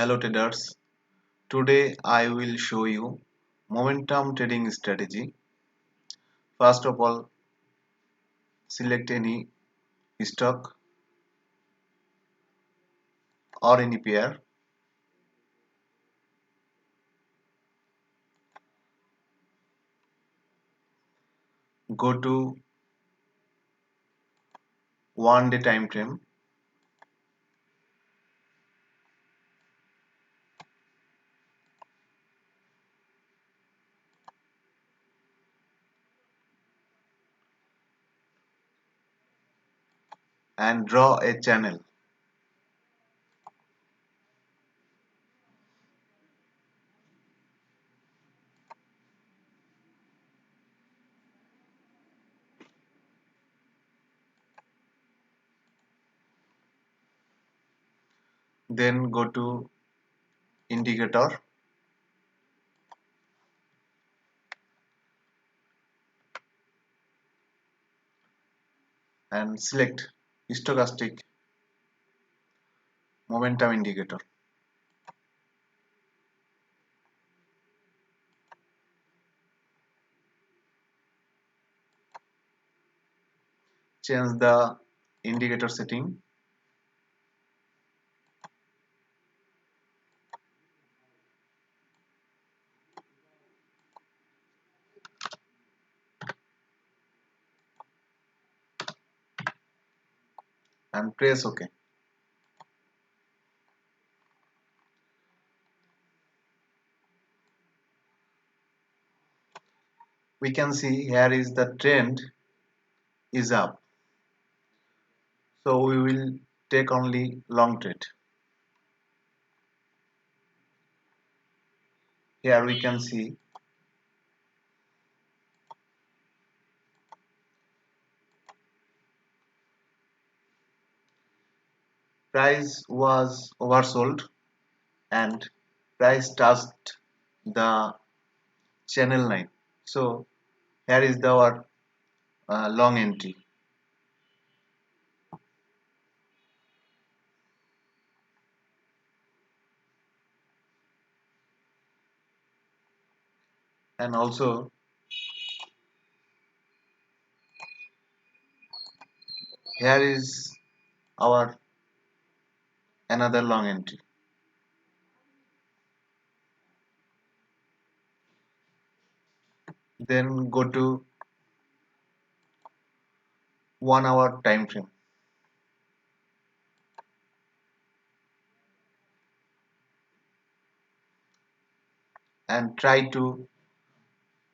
Hello traders. Today I will show you momentum trading strategy. First of all, select any stock or any pair. Go to 1 day time frame and draw a channel. Then go to indicator and select stochastic momentum indicator. Change the indicator setting and press OK. We can see here is the trend is up. So we will take only long trade. Here we can see price was oversold and price touched the channel line. So here is our long entry, and also here is our another long entry. Then go to 1 hour time frame and try to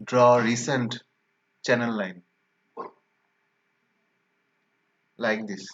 draw recent channel line like this.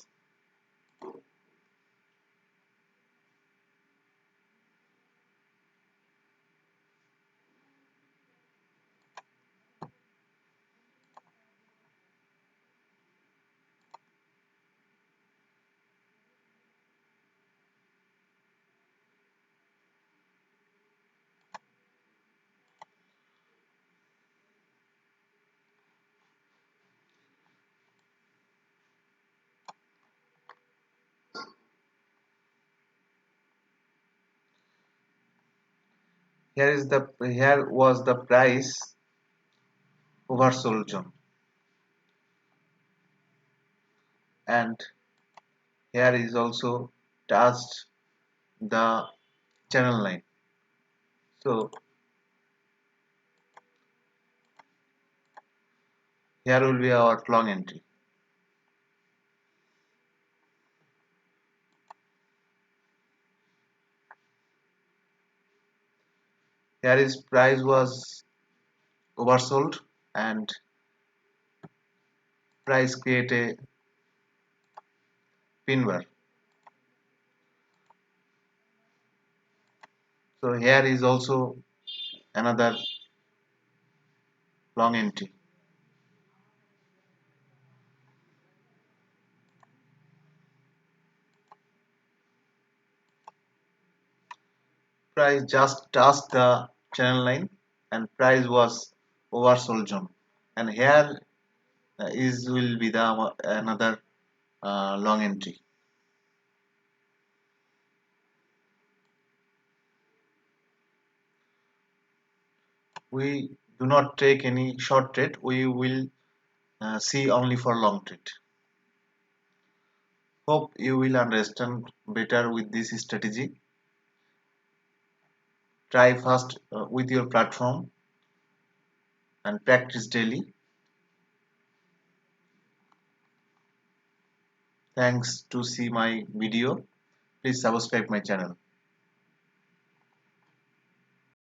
Here was the price oversold zone, and here is also touched the channel line. So here will be our long entry. Here is price was oversold and price create a pin bar. So here is also another long entry. Price just touched the channel line and price was oversold zone, and here is will be the another long entry. We do not take any short trade. We will see only for long trade. Hope you will understand better with this strategy. Try first with your platform and practice daily. Thanks to see my video. Please subscribe my channel.